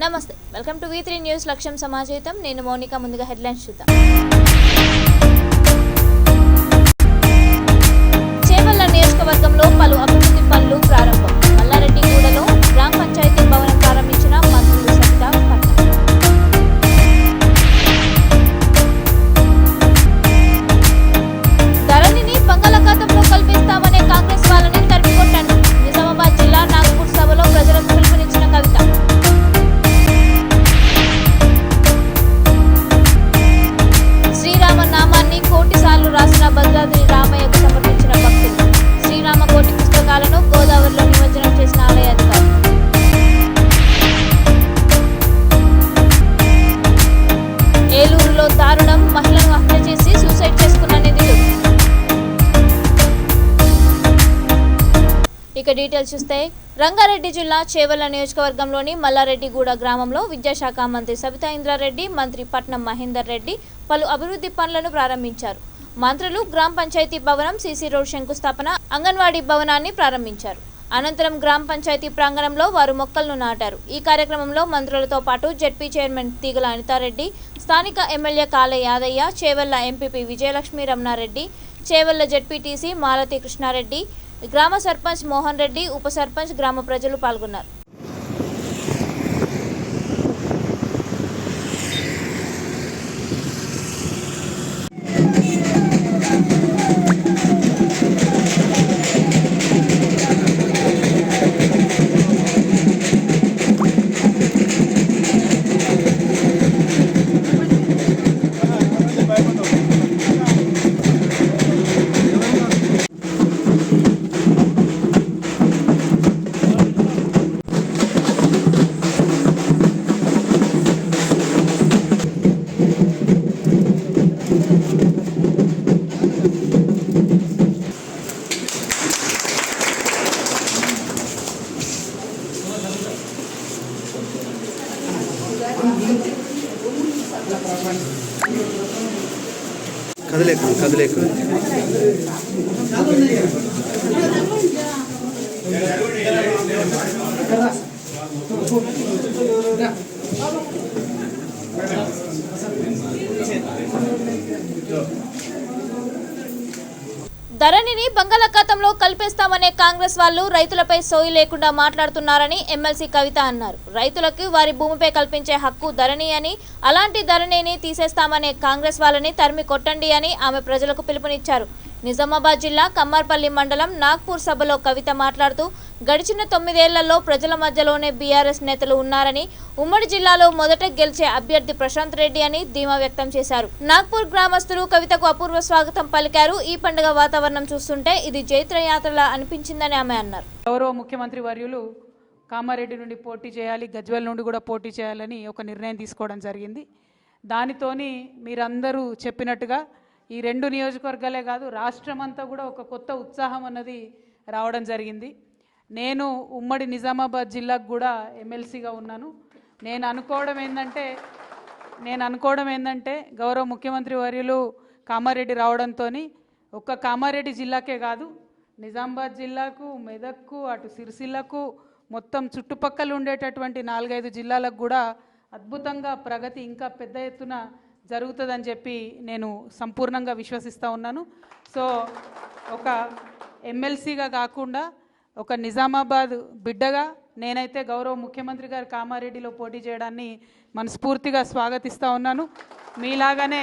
నమస్తే, welcome to V3 news లక్ష్యం సమాజేతం. నేను మౌనిక. ముందుగా హెడ్లైన్స్ చూద్దాం. చేవెళ్ల నియోజకవర్గంలో పలు అభివృద్ధి పనులు ప్రారంభం. మల్లారెడ్డిగూడలో గ్రామ పంచాయతీ భవనం ప్రారంభించిన మంత్రులు సబితా పట్నం. ధరణిని బంగాళాఖాతంలో కల్పిస్తామనే కాంగ్రెస్ వాళ్ళని తరిమికొట్టండి. నిజామాబాద్ జిల్లా నాగ్పూర్ సభలో ప్రజలకు పిలుపునిచ్చిన కవిత. నామాన్ని కోటిసార్లు రాసిన భద్రాద్రి రామయ్యకు సమర్పించిన భక్తులు. శ్రీరామ కోటి పుస్తకాలను గోదావరిలో నిమజ్జనం చేసిన ఆలయ అధికారులు. ఏలూరులో దారుణం, మహిళను హత్య చేసి సూసైడ్ చేసుకున్న నిధులు. ఇక డీటెయిల్స్ చూస్తే, రంగారెడ్డి జిల్లా చేవెళ్ల నియోజకవర్గంలోని మల్లారెడ్డిగూడ గ్రామంలో విద్యాశాఖ మంత్రి సబితా ఇంద్రారెడ్డి, మంత్రి పట్నం మహేందర్ రెడ్డి పలు అభివృద్ధి పనులను ప్రారంభించారు. మంత్రులు గ్రామ పంచాయతీ భవనం, సీసీ రోడ్ శంకుస్థాపన, అంగన్వాడీ భవనాన్ని ప్రారంభించారు. అనంతరం గ్రామ పంచాయతీ ప్రాంగణంలో వారు మొక్కలను నాటారు. ఈ కార్యక్రమంలో మంత్రులతో పాటు జెడ్పీ చైర్మన్ తీగల అనితారెడ్డి, స్థానిక ఎమ్మెల్యే కాలే యాదయ్య, చేవెళ్ల ఎంపీపీ విజయలక్ష్మి రమణారెడ్డి, చేవెళ్ల జెడ్పీటీసీ మాలతి కృష్ణారెడ్డి, గ్రామ సర్పంచ్ మోహన్ రెడ్డి, ఉప సర్పంచ్, గ్రామ ప్రజలు పాల్గొన్నారు. కదలేకు ధరణిని బంగాళాఖాతంలో కలిపేస్తామనే కాంగ్రెస్ వాళ్ళు రైతులపై సోయి లేకుండా మాట్లాడుతున్నారని ఎమ్మెల్సీ కవిత అన్నారు. రైతులకు వారి భూమిపై కల్పించే హక్కు ధరణి అని, అలాంటి ధరణిని తీసేస్తామనే కాంగ్రెస్ వాళ్ళని తరిమి కొట్టండి అని ఆమె ప్రజలకు పిలుపునిచ్చారు. నిజామాబాద్ జిల్లా కమ్మార్పల్లి మండలం నాగ్పూర్ సభలో కవిత మాట్లాడుతూ, గడిచిన 9 ఏళ్లలో ప్రజల మధ్యలోనే బీఆర్ఎస్ నేతలు ఉన్నారని, ఉమ్మడి జిల్లాలో మొదట గెలిచే అభ్యర్థి ప్రశాంత్ రెడ్డి అని ధీమా వ్యక్తం చేశారు. నాగ్పూర్ గ్రామస్తులు కవితకు అపూర్వ స్వాగతం పలికారు. ఈ పండుగ వాతావరణం చూస్తుంటే ఇది జైత్రయాత్రలా అనిపించిందని ఆమె అన్నారు. గౌరవ ముఖ్యమంత్రి వర్యులు కామారెడ్డి నుండి పోటీ చేయాలి, గజ్వేల్ నుండి కూడా పోటీ చేయాలని ఒక నిర్ణయం తీసుకోవడం జరిగింది. దానితోని మీరందరూ చెప్పినట్టుగా ఈ 2 నియోజకవర్గాలే కాదు, రాష్ట్రం అంతా కూడా ఒక కొత్త ఉత్సాహం అన్నది రావడం జరిగింది. నేను ఉమ్మడి నిజామాబాద్ జిల్లాకు కూడా ఎమ్మెల్సీగా ఉన్నాను. నేను అనుకోవడం ఏంటంటే గౌరవ ముఖ్యమంత్రి వర్యులు కామారెడ్డి రావడంతో ఒక్క కామారెడ్డి జిల్లాకే కాదు, నిజామాబాద్ జిల్లాకు, మెదక్కు, అటు సిరిసిల్లకు, మొత్తం చుట్టుపక్కల ఉండేటటువంటి 4-5 జిల్లాలకు కూడా అద్భుతంగా ప్రగతి ఇంకా పెద్ద ఎత్తున జరుగుతుందని చెప్పి నేను సంపూర్ణంగా విశ్వసిస్తూ ఉన్నాను. సో ఒక ఎమ్మెల్సీగా కాకుండా ఒక నిజామాబాద్ బిడ్డగా నేనైతే గౌరవ ముఖ్యమంత్రి గారు కామారెడ్డిలో పోటీ చేయడాన్ని మనస్ఫూర్తిగా స్వాగతిస్తూ ఉన్నాను. మీలాగానే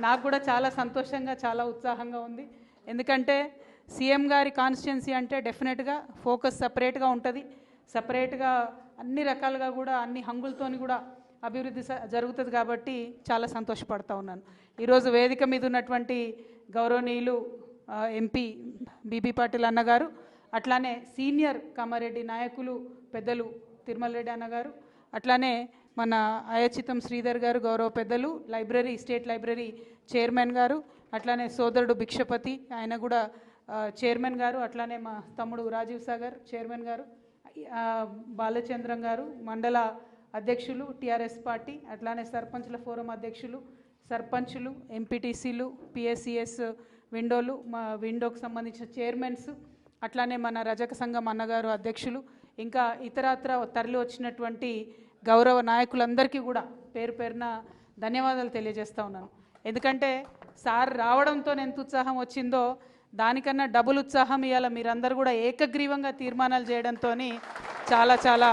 నాకు కూడా చాలా సంతోషంగా, చాలా ఉత్సాహంగా ఉంది. ఎందుకంటే సీఎం గారి కాన్స్టిట్యున్సీ అంటే డెఫినెట్గా ఫోకస్ సపరేట్గా ఉంటుంది, సపరేట్గా అన్ని రకాలుగా కూడా అన్ని హంగులతోని కూడా అభివృద్ధి జరుగుతుంది. కాబట్టి చాలా సంతోషపడుతూ ఉన్నాను. ఈరోజు వేదిక మీద ఉన్నటువంటి గౌరవనీయులు ఎంపీ బీబీ పాటిల్ అన్నగారు, అట్లానే సీనియర్ కామారెడ్డి నాయకులు పెద్దలు తిరుమల రెడ్డి అన్నగారు, అట్లానే మన అయచితం శ్రీధర్ గారు గౌరవ పెద్దలు, లైబ్రరీ స్టేట్ లైబ్రరీ చైర్మన్ గారు, అట్లానే సోదరుడు భిక్షపతి ఆయన కూడా చైర్మన్ గారు, అట్లానే మా తమ్ముడు రాజీవ్ సాగర్ చైర్మన్ గారు, బాలచంద్రం గారు మండల అధ్యక్షులు టీఆర్ఎస్ పార్టీ, అట్లానే సర్పంచ్ల ఫోరం అధ్యక్షులు, సర్పంచులు, ఎంపీటీసీలు, పిఎస్సిఎస్ విండోలు, మా విండోకు సంబంధించిన చైర్మన్స్, అట్లానే మన రజక సంఘం అన్నగారు అధ్యక్షులు, ఇంకా ఇతరత్ర తరలి వచ్చినటువంటి గౌరవ నాయకులందరికీ కూడా పేరు పేరున ధన్యవాదాలు తెలియజేస్తూ ఉన్నాను. ఎందుకంటే సార్ రావడంతో ఎంత ఉత్సాహం వచ్చిందో దానికన్నా డబుల్ ఉత్సాహం ఇవాళ మీరందరూ కూడా ఏకగ్రీవంగా తీర్మానాలు చేయడంతో చాలా చాలా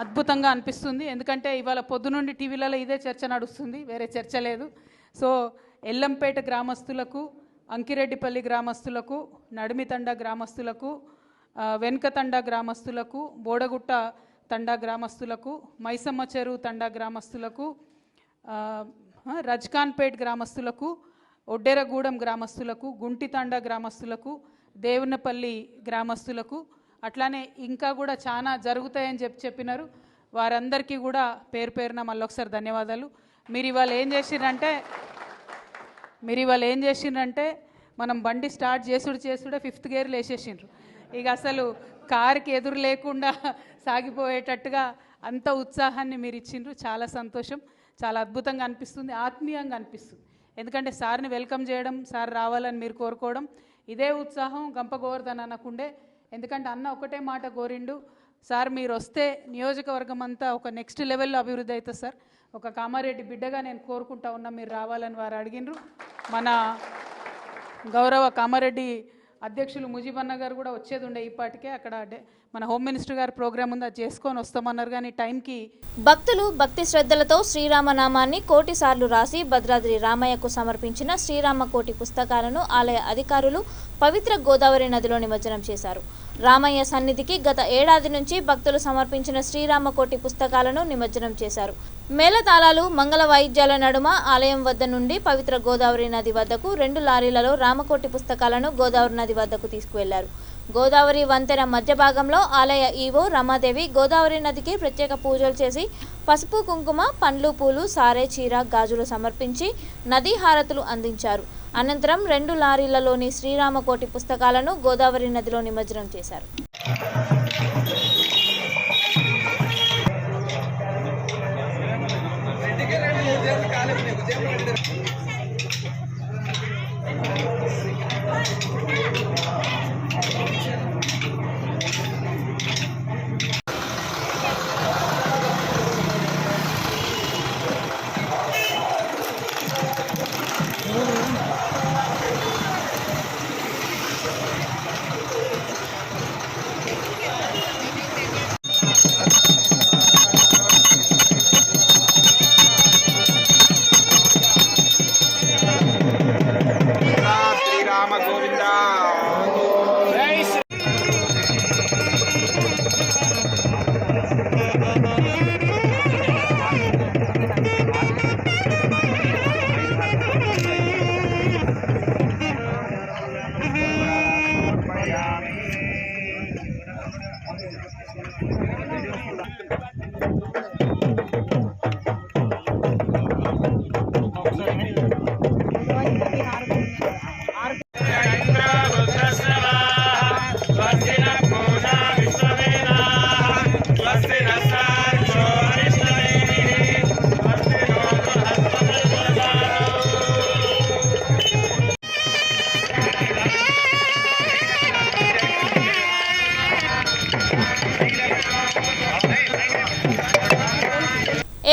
అద్భుతంగా అనిపిస్తుంది. ఎందుకంటే ఇవాళ పొద్దునుండి టీవీలలో ఇదే చర్చ నడుస్తుంది, వేరే చర్చ లేదు. సో ఎల్లంపేట గ్రామస్తులకు, అంకిరెడ్డిపల్లి గ్రామస్తులకు, నడిమితండ గ్రామస్తులకు, వెనుక తండా గ్రామస్తులకు, బోడగుట్ట తండా గ్రామస్తులకు, మైసమ్మ చెరువు తండా గ్రామస్తులకు, రజ్ఖాన్పేట్ గ్రామస్తులకు, ఒడ్డెరగూడెం గ్రామస్తులకు, గుంటితండా గ్రామస్తులకు, దేవునపల్లి గ్రామస్తులకు, అట్లానే ఇంకా కూడా చాలా జరుగుతాయని చెప్పినారు. వారందరికీ కూడా పేరు పేరున మళ్ళీ ఒకసారి ధన్యవాదాలు. మీరు ఇవాళ ఏం చేసిండ్రంటే మనం బండి స్టార్ట్ చేసుడే 5th గేర్లు వేసేసిండ్రు. ఇక అసలు కారుకి ఎదురు లేకుండా సాగిపోయేటట్టుగా అంత ఉత్సాహాన్ని మీరు ఇచ్చిండ్రు. చాలా సంతోషం, చాలా అద్భుతంగా అనిపిస్తుంది, ఆత్మీయంగా అనిపిస్తుంది. ఎందుకంటే సార్ని వెల్కమ్ చేయడం, సార్ రావాలని మీరు కోరుకోవడం, ఇదే ఉత్సాహం గంప గోవర్ధన్ అన్నకుండే. ఎందుకంటే అన్న ఒకటే మాట కోరిండు, సార్ మీరు వస్తే నియోజకవర్గం అంతా ఒక నెక్స్ట్ లెవెల్లో అభివృద్ధి అవుతుంది సార్, ఒక కామారెడ్డి బిడ్డగా నేను కోరుకుంటా ఉన్నా, మీరు రావాలని వారు అడిగినరు. మన గౌరవ కామారెడ్డి అధ్యక్షులు ముజీబన్న గారు కూడా వచ్చేది ఉండే ఈపాటికే, అక్కడ మన హోమ్ మినిస్టర్ గారి ప్రోగ్రామ్ ఉంది, అది చేసుకొని వస్తామన్నారు. కానీ టైంకి భక్తులు భక్తి శ్రద్ధలతో శ్రీరామనామాన్ని కోటి సార్లు రాసి భద్రాద్రి రామయ్యకు సమర్పించిన శ్రీరామ కోటి పుస్తకాలను ఆలయ అధికారులు పవిత్ర గోదావరి నదిలో నిమజ్జనం చేశారు. రామయ్య సన్నిధికి గత ఏడాది నుంచి భక్తులు సమర్పించిన శ్రీరామ కోటి పుస్తకాలను నిమజ్జనం చేశారు. మేళతాళాలు, మంగళ వాయిద్యాల నడుమ ఆలయం వద్ద నుండి పవిత్ర గోదావరి నది వద్దకు 2 లారీలలో రామకోటి పుస్తకాలను గోదావరి నది వద్దకు తీసుకువెళ్లారు. గోదావరి వంతెన మధ్య భాగంలో ఆలయ ఈవో రమాదేవి గోదావరి నదికి ప్రత్యేక పూజలు చేసి పసుపు, కుంకుమ, పండ్లు, పూలు, సారే, చీర, గాజులు సమర్పించి నదీ హారతులు అందించారు. అనంతరం 2 లారీలలోని శ్రీరామకోటి పుస్తకాలను గోదావరి నదిలో నిమజ్జనం చేశారు.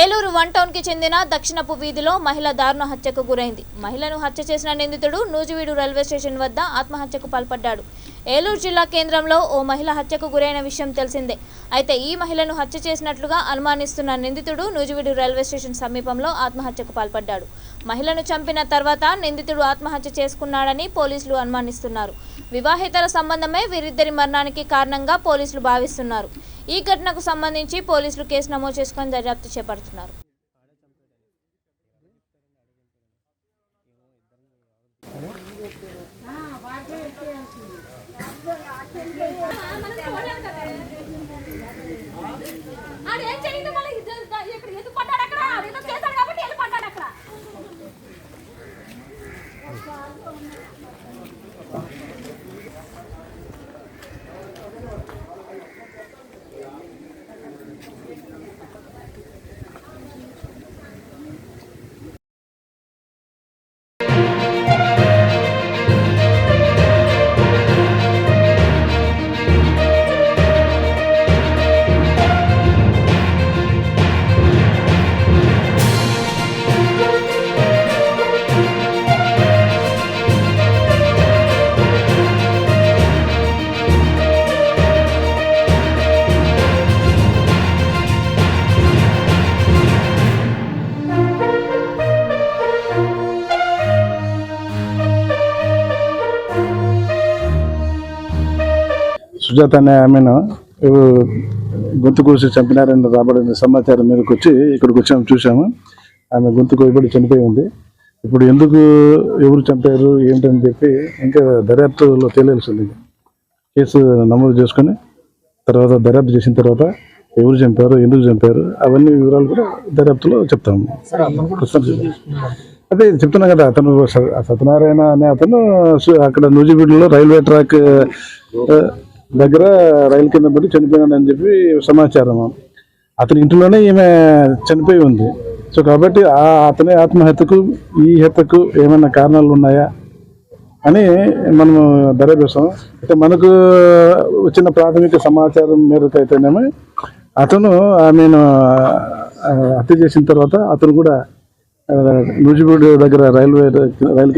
ఏలూరు 1 టౌన్కి చెందిన దక్షిణపు వీధిలో మహిళ దారుణ హత్యకు గురైంది. మహిళను హత్య చేసిన నిందితుడు నూజివీడు రైల్వే స్టేషన్ వద్ద ఆత్మహత్యకు పాల్పడ్డాడు. ఏలూరు జిల్లా కేంద్రంలో ఓ మహిళ హత్యకు గురైన విషయం తెలిసిందే. అయితే ఈ మహిళను హత్య చేసినట్లుగా అనుమానిస్తున్న నిందితుడు నూజివీడు రైల్వే స్టేషన్ సమీపంలో ఆత్మహత్యకు పాల్పడ్డాడు. మహిళను చంపిన తర్వాత నిందితుడు ఆత్మహత్య చేసుకున్నాడని పోలీసులు అనుమానిస్తున్నారు. వివాహేతర సంబంధమే వీరిద్దరి మరణానికి కారణంగా పోలీసులు భావిస్తున్నారు. ఈ ఘటనకు సంబంధించి పోలీసులు కేసు నమోదు చేసుకొని దర్యాప్తు చేపడుతున్నారు. సుజాత అనే ఆమెను గొంతు కోసి చంపినారని రాబడిన సమాచారం మీదకి వచ్చి ఇక్కడికి వచ్చాము, చూసాము. ఆమె గొంతు కోయబడి చనిపోయి ఉంది. ఇప్పుడు ఎందుకు, ఎవరు చంపారు ఏంటని చెప్పి ఇంకా దర్యాప్తులో తెలియాల్సి ఉంది. కేసు నమోదు చేసుకొని తర్వాత దర్యాప్తు చేసిన తర్వాత ఎవరు చంపారు, ఎందుకు చంపారు, అవన్నీ వివరాలు కూడా దర్యాప్తులో చెప్తాము. అదే చెప్తున్నా కదా, అతను సత్యనారాయణ అనే అతను అక్కడ నూజివీడులో రైల్వే ట్రాక్ దగ్గర రైలు కింద పడి చనిపోయాడని చెప్పి సమాచారం. అతని ఇంట్లోనే ఈమె చనిపోయి ఉంది. సో కాబట్టి అతని ఆత్మహత్యకు ఈ హత్యకు ఏమైనా కారణాలు ఉన్నాయా అని మనము దర్యాప్తాం. అయితే మనకు వచ్చిన ప్రాథమిక సమాచారం మేరకు అయితేనేమో అతను ఆమెను హత్య చేసిన తర్వాత అతను కూడా నూజివీడు దగ్గర రైలు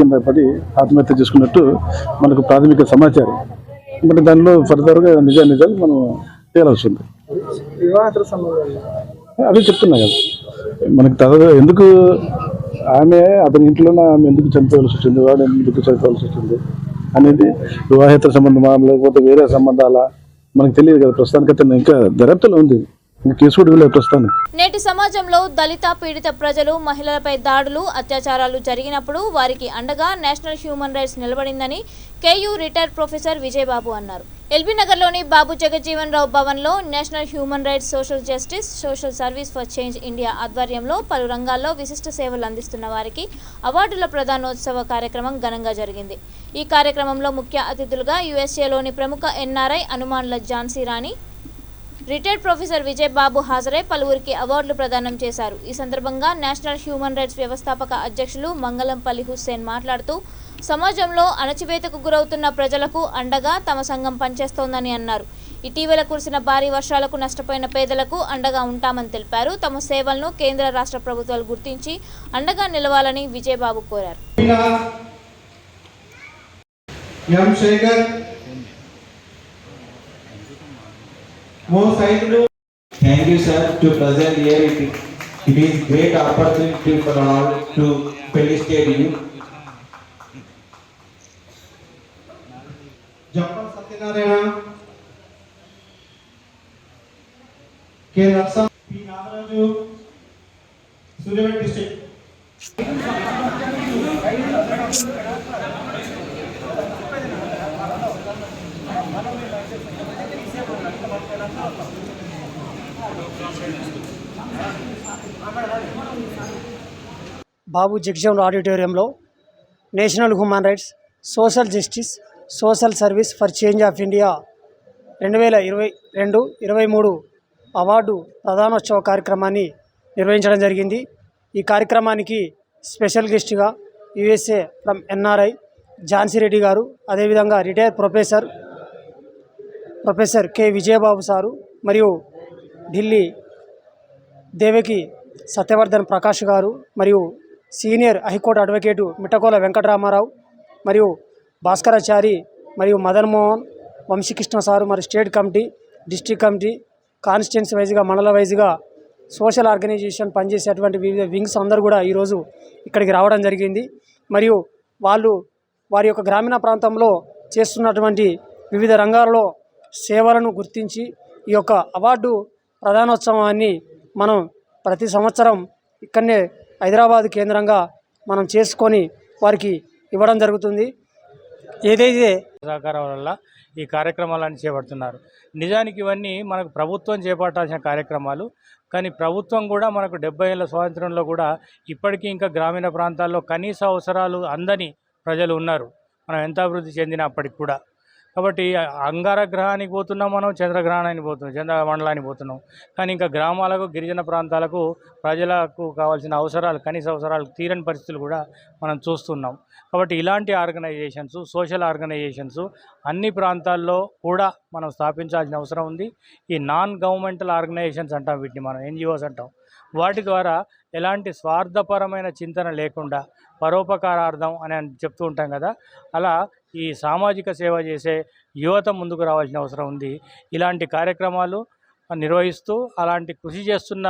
కింద పడి ఆత్మహత్య చేసుకున్నట్టు మనకు ప్రాథమిక సమాచారం. మరి దానిలో ఫర్దర్గా నిజాలు మనం తేలాల్సి ఉంది. అదే చెప్తున్నా కదా, మనకి ఎందుకు ఆమె అతని ఇంట్లోనే ఆమె ఎందుకు చనిపోవాల్సి వచ్చింది, వాడు ఎందుకు చనిపోవాల్సి వచ్చింది అనేది వివాహేతర సంబంధమా లేకపోతే వేరే సంబంధాలా మనకు తెలియదు కదా. ప్రస్తుతానికైతే ఇంకా దర్యాప్తులో ఉంది, కేసు కూడా ఇవ్వలేదు ప్రస్తుతానికి. నేటి సమాజంలో దళిత పీడిత ప్రజలు, మహిళలపై దాడులు, అత్యాచారాలు జరిగినప్పుడు వారికి అండగా నేషనల్ హ్యూమన్ రైట్స్ నిలబడిందని కేయూ రిటైర్డ్ ప్రొఫెసర్ విజయబాబు అన్నారు. ఎల్బీ నగర్లోని బాబు జగజ్జీవన్ రావు భవన్లో national human rights, social justice, social service for change India ఆధ్వర్యంలో పలు రంగాల్లో విశిష్ట సేవలు అందిస్తున్న వారికి అవార్డుల ప్రదానోత్సవ కార్యక్రమం ఘనంగా జరిగింది. ఈ కార్యక్రమంలో ముఖ్య అతిథులుగా యుఎస్ఏలోని ప్రముఖ ఎన్ఆర్ఐ అనుమాన్ల ఝాన్సీ రాణి, రిటైర్డ్ ప్రొఫెసర్ విజయబాబు హాజరై పలువురికి అవార్డులు ప్రదానం చేశారు. ఈ సందర్భంగా నేషనల్ హ్యూమన్ రైట్స్ వ్యవస్థాపక అధ్యక్షులు మంగళంపల్లి హుస్సేన్ మాట్లాడుతూ సమాజంలో అణచివేతకు గురవుతున్న ప్రజలకు అండగా తమ సంఘం పనిచేస్తోందని అన్నారు. ఇటీవల కురిసిన భారీ వర్షాలకు నష్టపోయిన పేదలకు అండగా ఉంటామని తెలిపారు. తమ సేవలను కేంద్ర రాష్ట్ర ప్రభుత్వాలు గుర్తించి అండగా నిలవాలని విజయబాబు కోరారు. Thank you, sir, to present here. It is great opportunity for all to felicitate you. Japan Satyanarayana, K. Raksa, P. Nagaraju, Suryavet district. Babu Jagjivan ఆడిటోరియంలో national human rights, social justice, social service for change of India 2022-23 award ప్రదానోత్సవ కార్యక్రమాన్ని నిర్వహించడం జరిగింది. ఈ కార్యక్రమానికి special గెస్ట్గా USA from NRI Jhansi Reddy గారు, అదేవిధంగా retired professor K Vijayababu sir మరియు ఢిల్లీ దేవకి సత్యవర్ధన్ ప్రకాష్ గారు మరియు senior high court advocate Mittakola Venkataramarao మరియు భాస్కరాచారి మరియు మదన్ మోహన్, వంశీకృష్ణ సారు, మరి state committee, district committee, constituency వైజ్గా, మండల వైజ్గా సోషల్ ఆర్గనైజేషన్ పనిచేసేటువంటి వివిధ వింగ్స్ అందరూ కూడా ఈరోజు ఇక్కడికి రావడం జరిగింది. మరియు వారి యొక్క గ్రామీణ ప్రాంతంలో చేస్తున్నటువంటి వివిధ రంగాలలో సేవలను గుర్తించి ఈ యొక్క అవార్డు ప్రదానోత్సవాన్ని మనం ప్రతి సంవత్సరం ఇక్కడనే హైదరాబాద్ కేంద్రంగా మనం చేసుకొని వారికి ఇవ్వడం జరుగుతుంది. ఏదైతే సహకారం వల్ల ఈ కార్యక్రమాలను చేపడుతున్నారు. నిజానికి ఇవన్నీ మనకు ప్రభుత్వం చేపట్టాల్సిన కార్యక్రమాలు. కానీ ప్రభుత్వం కూడా మనకు 70 ఏళ్ళ స్వాతంత్రంలో కూడా ఇప్పటికీ ఇంకా గ్రామీణ ప్రాంతాల్లో కనీస అవసరాలు అందని ప్రజలు ఉన్నారు, మనం ఎంత అభివృద్ధి చెందినప్పటికి కూడా. కాబట్టి అంగారగ్రహానికి పోతున్నాం, మనం చంద్రగ్రహణానికి పోతున్నాం, చంద్రమండలానికి పోతున్నాం. కానీ ఇంకా గ్రామాలకు, గిరిజన ప్రాంతాలకు ప్రజలకు కావాల్సిన అవసరాలు, కనీస అవసరాలు తీరని పరిస్థితులు కూడా మనం చూస్తున్నాం. కాబట్టి ఇలాంటి ఆర్గనైజేషన్స్, సోషల్ ఆర్గనైజేషన్స్ అన్ని ప్రాంతాల్లో కూడా మనం స్థాపించాల్సిన అవసరం ఉంది. ఈ నాన్ గవర్నమెంటల్ ఆర్గనైజేషన్స్ అంటాం, వీటిని మనం ఎన్జిఓస్ అంటాం. వాటి ద్వారా ఎలాంటి స్వార్థపరమైన చింతన లేకుండా పరోపకారార్థం అని చెప్తూ ఉంటాం కదా, అలా ఈ సామాజిక సేవ చేసే యువత ముందుకు రావాల్సిన అవసరం ఉంది. ఇలాంటి కార్యక్రమాలు నిర్వహిస్తూ అలాంటి కృషి చేస్తున్న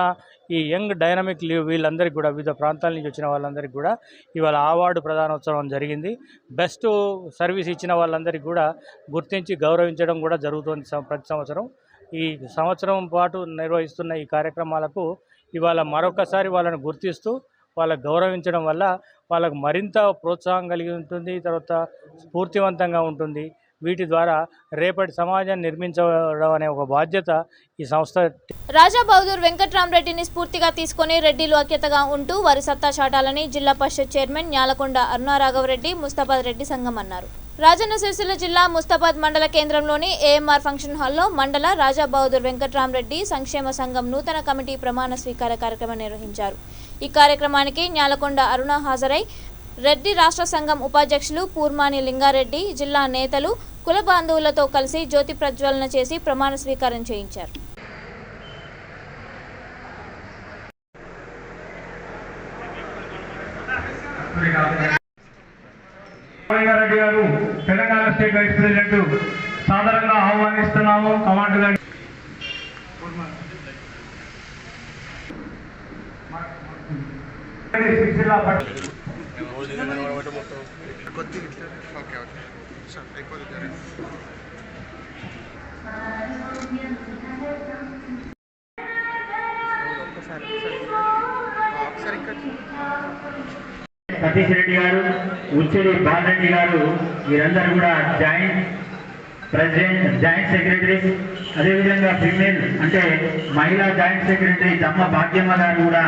ఈ యంగ్ డైనమిక్ వీళ్ళందరికీ కూడా వివిధ ప్రాంతాల నుంచి వచ్చిన వాళ్ళందరికీ కూడా ఇవాళ అవార్డు ప్రదానోత్సవం జరిగింది. బెస్ట్ సర్వీస్ ఇచ్చిన వాళ్ళందరికీ కూడా గుర్తించి గౌరవించడం కూడా జరుగుతుంది ప్రతి సంవత్సరం. ఈ సంవత్సరం పాటు నిర్వహిస్తున్న ఈ కార్యక్రమాలకు ఇవాళ మరొకసారి వాళ్ళని గుర్తిస్తూ వాళ్ళకు గౌరవించడం వల్ల వాళ్ళకు మరింత ప్రోత్సాహం కలిగి ఉంటుంది, తర్వాత స్ఫూర్తివంతంగా ఉంటుంది. వీటి ద్వారా రేపటి సమాజాన్ని నిర్మించడం అనే ఒక బాధ్యత ఈ సంస్థ. రాజా బహదూర్ వెంకట్రామరెడ్డిని స్ఫూర్తిగా తీసుకుని రెడ్డిలు ఐక్యతగా ఉంటూ వారి సత్తా చాటాలని జిల్లా పరిషత్ చైర్మన్ న్యాలకొండ అరుణారాఘవరెడ్డి ముస్తాబాద్ రెడ్డి సంఘం అన్నారు. రాజన్న సిరిసిల్ల జిల్లా ముస్తాబాద్ మండల కేంద్రంలోని ఏఎంఆర్ ఫంక్షన్ హాల్లో మండల రాజా బహదూర్ వెంకట్రామరెడ్డి సంక్షేమ సంఘం నూతన కమిటీ ప్రమాణ స్వీకార కార్యక్రమం నిర్వహించారు. ఈ కార్యక్రమానికి న్యాలకొండ అరుణ హాజరై రెడ్డి రాష్ట్ర సంఘం ఉపాధ్యక్షులు పూర్మాని లింగారెడ్డి, జిల్లా నేతలు, కుల బాంధవులతో కలిసి జ్యోతి ప్రజ్వలన చేసి ప్రమాణ స్వీకారం చేయించారు. రెడ్డి గారు తెలంగాణ స్టేట్ వైస్ ప్రెసిడెంట్ సాధారణంగా ఆహ్వానిస్తున్నాము. కమాండ్ గారు సతీష్ రెడ్డి గారు, ఉచ్చడి బాలరెడ్డి గారు, వీరందరూ కూడా జాయింట్ ప్రెసిడెంట్, జాయింట్ సెక్రటరీస్, అదేవిధంగా ఫీమేల్ అంటే మహిళా జాయింట్ సెక్రటరీ దమ్మ భాగ్యమ్మ గారు కూడా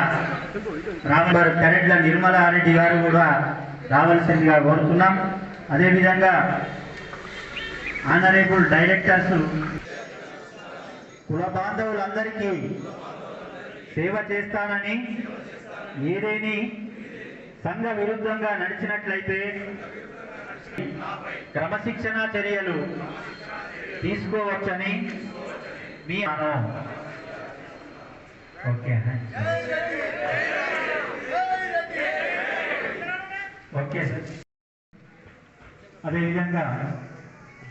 రావాలి. కరెక్ట్గా నిర్మలారెడ్డి గారు కూడా రావాల్సిందిగా కోరుతున్నాం. అదేవిధంగా ఆనరేబుల్ డైరెక్టర్స్, కుల బాంధవులందరికీ సేవ చేస్తానని, ఏదేని సంఘ విరుద్ధంగా నడిచినట్లయితే క్రమశిక్షణ చర్యలు తీసుకోవచ్చని మీ ఓకే ఓకే సార్. అదేవిధంగా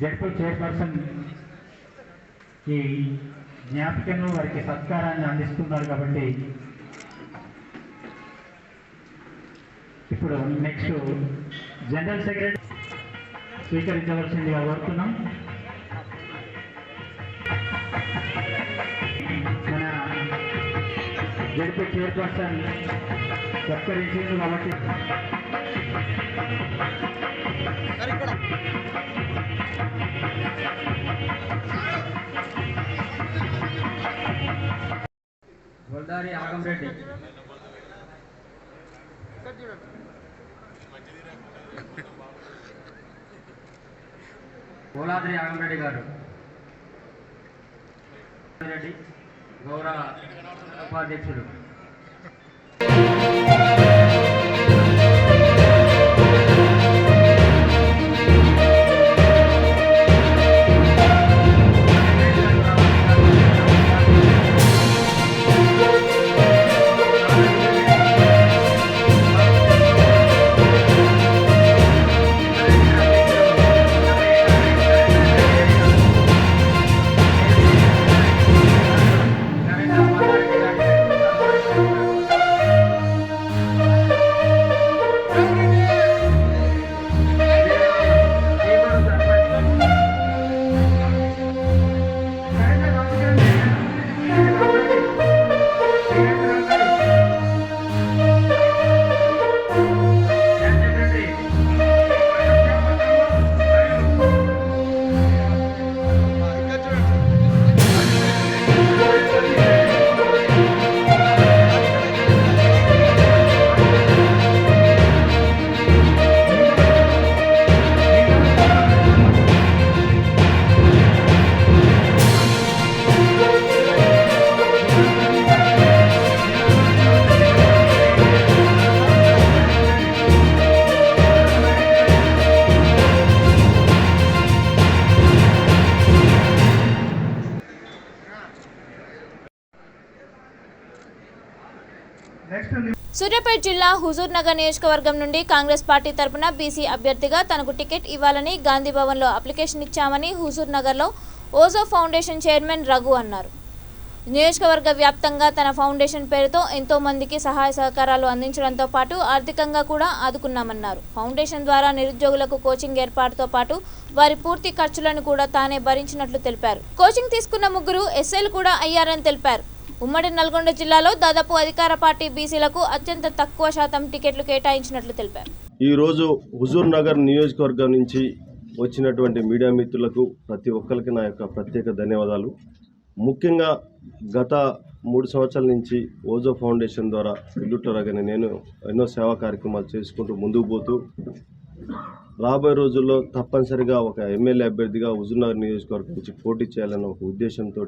జడ్పీ చైర్పర్సన్ ఈ జ్ఞాపికను వారికి సత్కారాన్ని అందిస్తున్నారు కాబట్టి ఇప్పుడు నెక్స్ట్ జనరల్ సెక్రటరీ స్వీకరించవలసిందిగా కోరుతున్నాం. మన జడ్పీ చైర్పర్సన్ సత్కరించింది కాబట్టి గోల్దారి ఆగంరెడ్డి, కోలాద్రి ఆగంరెడ్డి గారు, రెడ్డి గౌరవ ఉపాధ్యక్షులు. సూర్యాపేట జిల్లా హుజూర్ నగర్ నియోజకవర్గం నుండి కాంగ్రెస్ పార్టీ తరపున బీసీ అభ్యర్థిగా తనకు టికెట్ ఇవ్వాలని గాంధీ భవన్లో అప్లికేషన్ ఇచ్చామని హుజూర్ నగర్లో ఓజో ఫౌండేషన్ చైర్మన్ రఘు అన్నారు. నియోజకవర్గ వ్యాప్తంగా తన ఫౌండేషన్ పేరుతో ఎంతో మందికి సహాయ సహకారాలు అందించడంతో పాటు ఆర్థికంగా కూడా ఆదుకున్నామన్నారు. ఫౌండేషన్ ద్వారా నిరుద్యోగులకు కోచింగ్ ఏర్పాటుతో పాటు వారి పూర్తి ఖర్చులను కూడా తానే భరించినట్లు తెలిపారు. కోచింగ్ తీసుకున్న 3 ఎస్ఐలు కూడా అయ్యారని తెలిపారు. ఉమ్మడి నల్గొండ జిల్లాలో దాదాపు అధికార పార్టీ బీసీలకు అత్యంత తక్కువ శాతం టికెట్లు కేటాయించినట్లు తెలిపారు. ఈరోజు హుజూర్ నగర్ నియోజకవర్గం నుంచి వచ్చినటువంటి మీడియా మిత్రులకు ప్రతి ఒక్కరికి నా యొక్క ప్రత్యేక ధన్యవాదాలు. ముఖ్యంగా గత 3 సంవత్సరాల నుంచి ఓజో ఫౌండేషన్ ద్వారా ఇల్లుటరగానే నేను ఎన్నో సేవా కార్యక్రమాలు చేసుకుంటూ ముందుకు పోతూ రాబోయే రోజుల్లో తప్పనిసరిగా ఒక ఎమ్మెల్యే అభ్యర్థిగా హుజూర్నగర్ నియోజకవర్గం నుంచి పోటీ చేయాలన్న ఒక ఉద్దేశంతో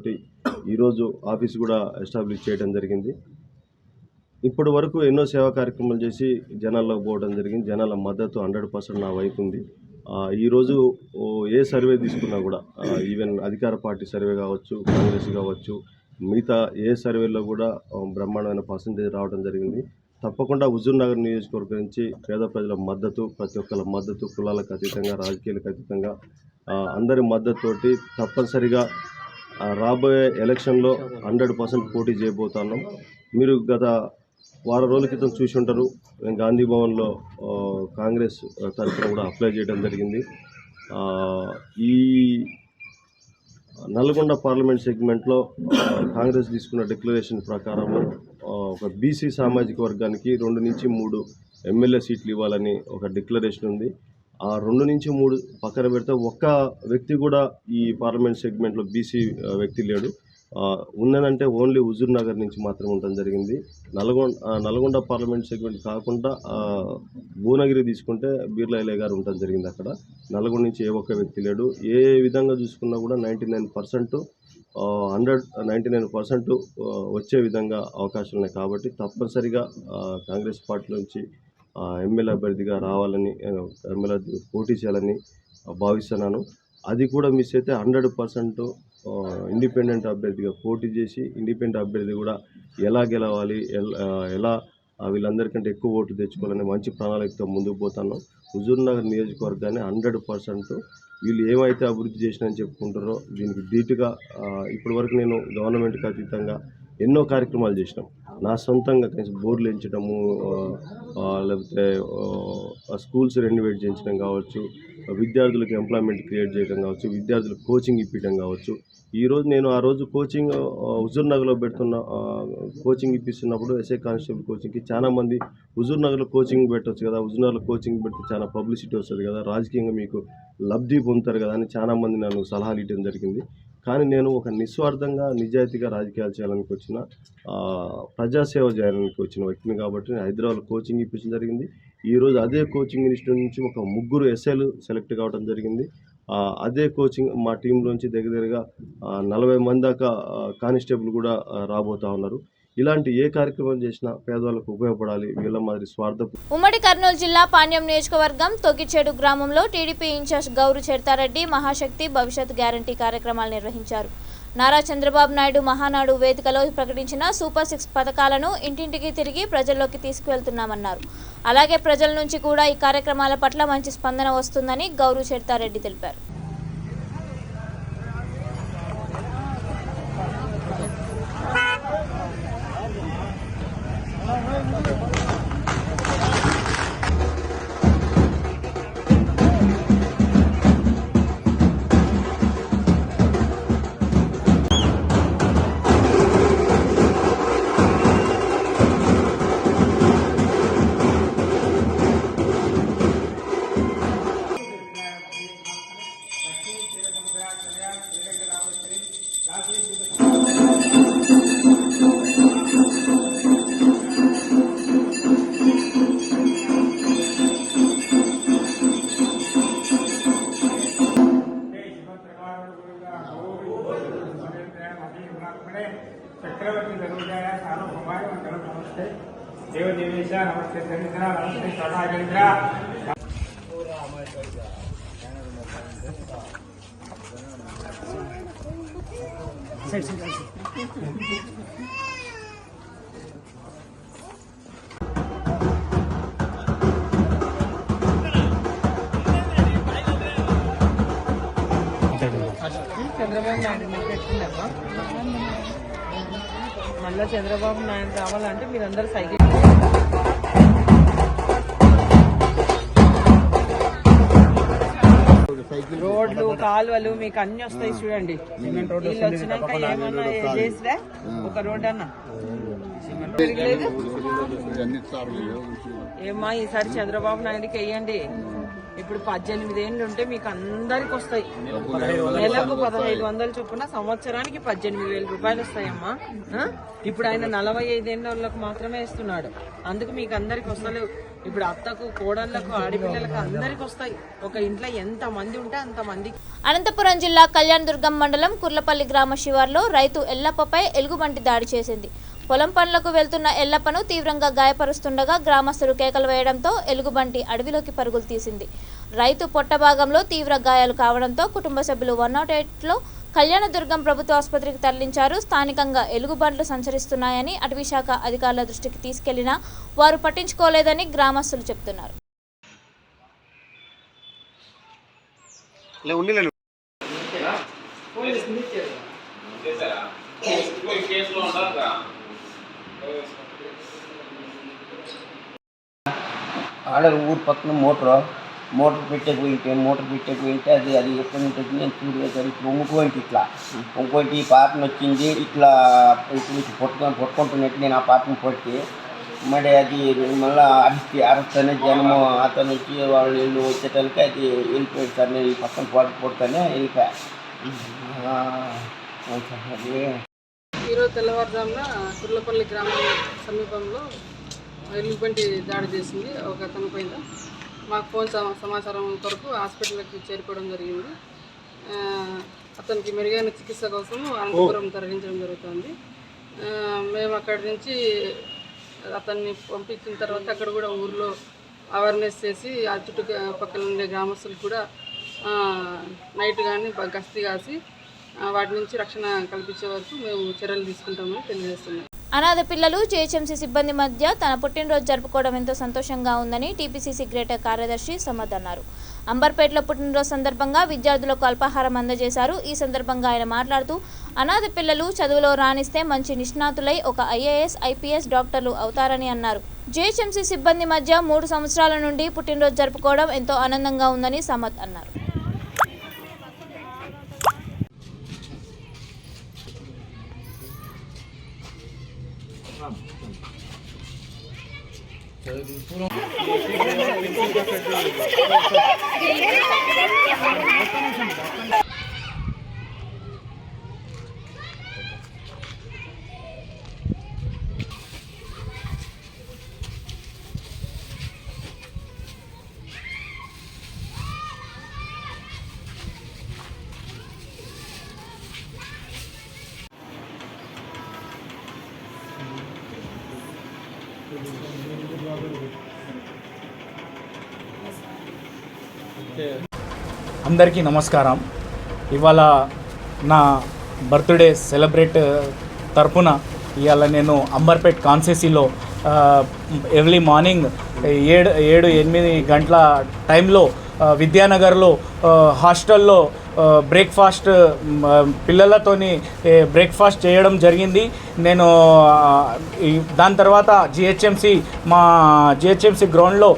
ఈరోజు ఆఫీస్ కూడా ఎస్టాబ్లిష్ చేయడం జరిగింది. ఇప్పటి వరకు ఎన్నో సేవా కార్యక్రమాలు చేసి జనాల్లోకి పోవడం జరిగింది. జనాల మద్దతు 100% నా వైపు ఉంది. ఈరోజు ఏ సర్వే తీసుకున్నా కూడా ఈవెన్ అధికార పార్టీ సర్వే కావచ్చు, కాంగ్రెస్ కావచ్చు, మిగతా ఏ సర్వేలో కూడా బ్రహ్మాండమైన పర్సంటేజ్ రావడం జరిగింది. తప్పకుండా హుజూర్నగర్ నియోజకవర్గం నుంచి పేద ప్రజల మద్దతు, ప్రతి ఒక్కరి మద్దతు, కులాలకు అతీతంగా, రాజకీయాలకు అతీతంగా అందరి మద్దతుతోటి తప్పనిసరిగా రాబోయే ఎలక్షన్లో 100% పోటీ చేయబోతున్నాం. మీరు గత వారం రోజుల క్రితం చూసి ఉంటారు, నేను గాంధీ భవన్లో కాంగ్రెస్ తరఫున కూడా అప్లై చేయడం జరిగింది. ఈ నల్గొండ పార్లమెంట్ సెగ్మెంట్లో కాంగ్రెస్ తీసుకున్న డిక్లరేషన్ ప్రకారము ఒక బీసీ సామాజిక వర్గానికి 2 నుంచి 3 ఎమ్మెల్యే సీట్లు ఇవ్వాలని ఒక డిక్లరేషన్ ఉంది. ఆ 2 నుంచి 3 పక్కన పెడితే ఒక్క వ్యక్తి కూడా ఈ పార్లమెంట్ సెగ్మెంట్లో బీసీ వ్యక్తి లేడు. ఉన్నదంటే ఓన్లీ హుజూర్ నగర్ నుంచి మాత్రం ఉండడం జరిగింది. నల్గొండ పార్లమెంట్ సెగ్మెంట్ కాకుండా భువనగిరి తీసుకుంటే బీర్లా ఎలే గారు ఉండడం జరిగింది. అక్కడ నల్గొండ నుంచి ఏ ఒక్క వ్యక్తి లేడు. ఏ విధంగా చూసుకున్నా కూడా 99% వచ్చే విధంగా అవకాశాలు ఉన్నాయి. కాబట్టి తప్పనిసరిగా కాంగ్రెస్ పార్టీ నుంచి ఎమ్మెల్యే అభ్యర్థిగా రావాలని, ఎమ్మెల్యే పోటీ చేయాలని భావిస్తున్నాను. అది కూడా మిస్ అయితే 100% ఇండిపెండెంట్ అభ్యర్థిగా పోటీ చేసి ఇండిపెండెంట్ అభ్యర్థి కూడా ఎలా గెలవాలి, ఎలా వీళ్ళందరికంటే ఎక్కువ ఓటు తెచ్చుకోవాలని మంచి ప్రణాళికతో ముందుకు పోతాను. హుజూర్నగర్ నియోజకవర్గాన్ని 100% వీళ్ళు ఏమైతే అభివృద్ధి చేసినని చెప్పుకుంటారో దీనికి ధీటుగా ఇప్పటివరకు నేను గవర్నమెంట్కి అతీతంగా ఎన్నో కార్యక్రమాలు చేసినాం. నా సొంతంగా కనీసం బోర్లు వేయించడము, లేకపోతే స్కూల్స్ రెన్యువేట్ చేయించడం కావచ్చు, విద్యార్థులకు ఎంప్లాయ్మెంట్ క్రియేట్ చేయడం కావచ్చు, విద్యార్థులకు కోచింగ్ ఇప్పించడం కావచ్చు. ఈరోజు నేను ఆ రోజు కోచింగ్ హుజూర్నగర్లో పెడుతున్న కోచింగ్ ఇప్పిస్తున్నప్పుడు ఎస్ఐ కానిస్టేబుల్ కోచింగ్కి చాలామంది హుజూర్నగర్లో కోచింగ్ పెట్టవచ్చు కదా, హుజూర్నగర్లో కోచింగ్ పెడితే చాలా పబ్లిసిటీ వస్తుంది కదా, రాజకీయంగా మీకు లబ్ధి పొందుతారు కదా అని చాలామంది నన్ను సలహాలు ఇవ్వడం జరిగింది. కానీ నేను ఒక నిస్వార్థంగా నిజాయితీగా రాజకీయాలు చేయాలని వచ్చిన, ప్రజాసేవ చేయడానికి వచ్చిన వ్యక్తిని కాబట్టి హైదరాబాద్లో కోచింగ్ ఇప్పించడం జరిగింది. ఈరోజు అదే కోచింగ్ ఇన్స్టిట్యూట్ నుంచి ఒక 3 ఎస్ఐలు సెలెక్ట్ కావడం జరిగింది. అదే కోచింగ్ మా టీంలోంచి దగ్గరగా 40 మంది దాకా కానిస్టేబుల్ కూడా రాబోతూ ఉన్నారు. ఇలాంటి ఏ కార్యక్రమం చేసినా పేదవాళ్ళకు ఉపయోగపడాలి. వీళ్ళ మాదిరి స్వార్థపు. ఉమ్మడి కర్నూలు జిల్లా పాణ్యం నియోజకవర్గం తొగిచేడు గ్రామంలో టీడీపీ ఇన్ఛార్జ్ గౌరు చేర్తారెడ్డి మహాశక్తి భవిష్యత్ గ్యారంటీ కార్యక్రమాలు నిర్వహించారు. నారా చంద్రబాబు నాయుడు మహానాడు వేదికలో ప్రకటించిన సూపర్ 6 పథకాలను ఇంటింటికి తిరిగి ప్రజల్లోకి తీసుకువెళ్తున్నామన్నారు. అలాగే ప్రజల నుంచి కూడా ఈ కార్యక్రమాల పట్ల మంచి స్పందన వస్తుందని గౌరు చేర్తారెడ్డి తెలిపారు. చక్రవర్తి జరుగుతాయా సార్వభౌమాయ మంగళం నమస్తే దేవదేవేశ నమస్తే చంద్ర నమస్తే సదాచంద్ర. చంద్రబాబు నాయుడు మళ్ళీ చంద్రబాబు నాయుడు రావాలంటే మీరందరూ సైకిల్ రోడ్లు కాలువలు మీకు అన్ని వస్తాయి చూడండి. వీళ్ళు వచ్చినాక ఏమన్నా చేసిరా ఒక రోడ్ అన్నా పెరగలేదు. ఏమా ఈసారి చంద్రబాబు నాయుడుకి వేయండి. ఇప్పుడు 18 ఏళ్ళు ఉంటే మీకు అందరికి వస్తాయి. నెలకు 1500 చొప్పున సంవత్సరానికి 18,000 రూపాయలు వస్తాయమ్మా. ఇప్పుడు ఆయన 45 ఏళ్ళ వాళ్ళకు మాత్రమే ఇస్తున్నాడు. అందుకు మీకు అందరికి వస్తలేవు. ఇప్పుడు అత్తకు, కోడళ్లకు, ఆడపిల్లలకు అందరికి వస్తాయి. ఒక ఇంట్లో ఎంత మంది ఉంటే అంత మంది. అనంతపురం జిల్లా కళ్యాణదుర్గం మండలం కుర్లపల్లి గ్రామ శివార్లో రైతు ఎల్లప్పపై ఎలుగుబంటి దాడి చేసింది. పొలం పనులకు వెళ్తున్న ఎల్లప్పను తీవ్రంగా గాయపరుస్తుండగా గ్రామస్తులు కేకలు వేయడంతో ఎలుగుబంటి అడవిలోకి పరుగులు తీసింది. రైతు పొట్ట భాగంలో తీవ్ర గాయాలు కావడంతో కుటుంబ సభ్యులు 108లో కళ్యాణదుర్గం ప్రభుత్వ ఆసుపత్రికి తరలించారు. స్థానికంగా ఎలుగుబంట్లు సంచరిస్తున్నాయని అటవీశాఖ అధికారుల దృష్టికి తీసుకెళ్లినా వారు పట్టించుకోలేదని గ్రామస్తులు చెబుతున్నారు. ఆడ ఊరు పక్కన మోటార్ పెట్టకపోయింటే అది ఎక్కడి నుంచి వచ్చింది నేను చూడలేదు. ఇప్పుడు ఇంకోటి ఇంకోటి ఈ పాటను వచ్చింది ఇట్లా పొట్టుకుంటున్నట్టు నేను ఆ పాటను పట్టి మరి అది మళ్ళీ అరుస్తూనే జనము అతను వచ్చి వాళ్ళు ఇల్లు వచ్చేటానికి అది వెళ్ళిపోయాడు సార్. నేను ఈ పక్కన పొడుతానే వెళ్ళిపోయా. ఈరోజు తెల్లవారుజామున కుర్లపల్లి గ్రామం సమీపంలో ఎలుగుబంటి దాడి చేసింది ఒక అతని పైన. మాకు ఫోన్ సమాచారం కొరకు హాస్పిటల్కి చేరుకోవడం జరిగింది. అతనికి మెరుగైన చికిత్స కోసం అనంతపురం తరలించడం జరుగుతుంది. మేము అక్కడి నుంచి అతన్ని పంపించిన తర్వాత అక్కడ కూడా ఊర్లో అవేర్నెస్ చేసి ఆ చుట్టుపక్కల ఉండే గ్రామస్తులు కూడా నైట్ కానీ గస్తీ కాసి వాటి నుంచి రక్షణ కల్పించే వరకు మేము చర్యలు తీసుకుంటామని తెలియజేస్తున్నాం. అనాథ పిల్లలు జీహెచ్ఎంసీ సిబ్బంది మధ్య తన పుట్టినరోజు జరుపుకోవడం ఎంతో సంతోషంగా ఉందని టీపీసీసీ గ్రేటర్ కార్యదర్శి సమద్ అన్నారు. అంబర్పేటలో పుట్టినరోజు సందర్భంగా విద్యార్థులకు అల్పాహారం అందజేశారు. ఈ సందర్భంగా ఆయన మాట్లాడుతూ అనాథ పిల్లలు చదువులో రాణిస్తే మంచి నిష్ణాతులై ఒక ఐఏఎస్, ఐపీఎస్, డాక్టర్లు అవుతారని అన్నారు. జీహెచ్ఎంసీ సిబ్బంది మధ్య 3 సంవత్సరాల నుండి పుట్టినరోజు జరుపుకోవడం ఎంతో ఆనందంగా ఉందని సమద్ అన్నారు. అందరికీ నమస్కారం. ఇవాళ నా బర్త్డే సెలబ్రేట్ తరపున ఇవాళ నేను అంబర్పేట్ కాన్స్టిట్యున్సీలో ఎర్లీ మార్నింగ్ 7-8 గంటల టైంలో విద్యానగర్లో హాస్టల్లో బ్రేక్ఫాస్ట్ పిల్లలతోని బ్రేక్ఫాస్ట్ చేయడం జరిగింది. నేను దాని తర్వాత మా జిహెచ్ఎంసీ గ్రౌండ్లో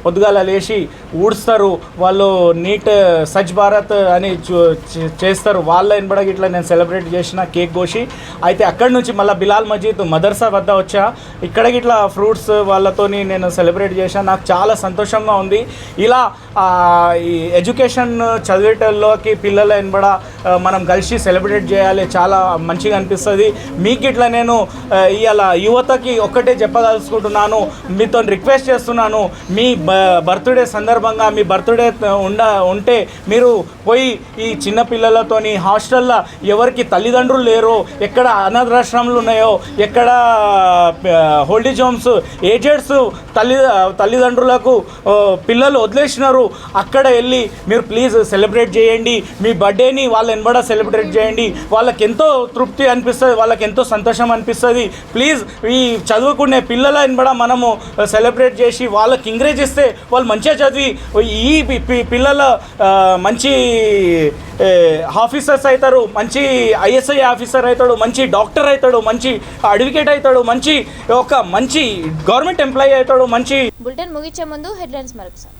పొద్దుగాల లేచి ఊడుస్తారు వాళ్ళు. నీట్ స్వచ్ఛ భారత్ అని చేస్తారు. వాళ్ళ వెనబడకి ఇట్లా నేను సెలబ్రేట్ చేసిన కేక్ కోసి. అయితే అక్కడి నుంచి మళ్ళీ బిలాల్ మజీద్ మదర్సా వద్ద వచ్చా. ఇక్కడికి ఇట్లా ఫ్రూట్స్ వాళ్ళతోని నేను సెలబ్రేట్ చేశాను. నాకు చాలా సంతోషంగా ఉంది. ఇలా ఈ ఎడ్యుకేషన్ చదివేటల్లోకి పిల్లల వెనబడ మనం కలిసి సెలబ్రేట్ చేయాలి, చాలా మంచిగా అనిపిస్తుంది. మీకు ఇట్లా నేను ఇవాళ యువతకి ఒక్కటే చెప్పదలుచుకుంటున్నాను, మీతో రిక్వెస్ట్ చేస్తున్నాను. మీ బర్త్డే సందర్భంగా మీ బర్త్డే ఉంటే మీరు పోయి ఈ చిన్న పిల్లలతోని హాస్టల్లో ఎవరికి తల్లిదండ్రులు లేరో, ఎక్కడ అనాథాశ్రమాలు ఉన్నాయో, ఎక్కడ హోల్డేజ్ హోమ్స్ ఏజెడ్స్ తల్లిదండ్రులకు పిల్లలు వదిలేసినారు, అక్కడ వెళ్ళి మీరు ప్లీజ్ సెలబ్రేట్ చేయండి. మీ బర్త్డేని వాళ్ళ వెనబడ సెలబ్రేట్ చేయండి. వాళ్ళకి ఎంతో తృప్తి అనిపిస్తుంది, వాళ్ళకి ఎంతో సంతోషం అనిపిస్తుంది. ప్లీజ్ ఈ చదువుకునే పిల్లల వెనబడ మనము సెలబ్రేట్ చేసి వాళ్ళకి ఎంకరేజ్ ఇస్తే వాళ్ళు మంచిగా చదివి ఈ పిల్లల మంచి ఆఫీసర్స్ అవుతారు, మంచి ఐఎస్ఐ ఆఫీసర్ అవుతాడు, మంచి డాక్టర్ అవుతాడు, మంచి అడ్వకేట్ అవుతాడు, మంచి గవర్నమెంట్ ఎంప్లాయీ అవుతాడు. మంచి బులెటిన్ ముగించే ముందు హెడ్లైన్స్ మరొకసారి.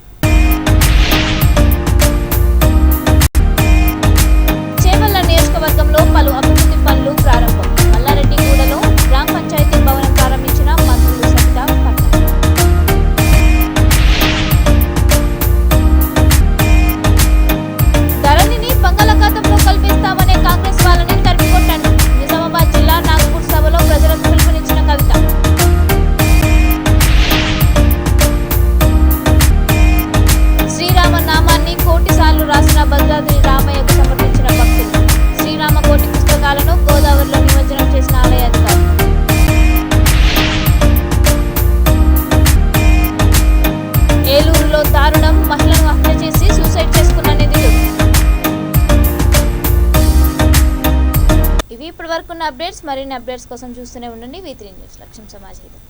చేవెళ్ల నియోజకవర్గంలో పలు అభివృద్ధి పనులు ప్రారంభం. మల్లారెడ్డిగూడలో గ్రామ పంచాయతీ భవనం ప్రారంభించిన మంత్రులు సబితా పట్నాయక్. ధరణిని బంగాళాఖాతంలో కల్పిస్తామనే కాంగ్రెస్ వాళ్ళని తరిమికొట్టండి. నిజామాబాద్ జిల్లా నాగపూర్ సభలో ప్రజలకు పిలుపునిచ్చిన కవిత. శ్రీరామ నామాన్ని కోటిసార్లు రాసిన భద్రాద్రి రామయ్యకు సమర్పించిన భక్తులు. శ్రీరామ కోటి పుస్తకాలను గోదావరిలో నిమజ్జనం చేసిన ఆలయ అధికారులు. ఏలూరులో దారుణం, మహిళను హత్య చేసి సూసైడ్ చేసుకున్న నిందితుడు. ఇవి ఇప్పటి వరకు ఉన్న అప్డేట్స్. మరిన్ని అప్డేట్స్ కోసం చూస్తూనే ఉండండి V3 న్యూస్. లక్ష్యం సమాజ్ హితం.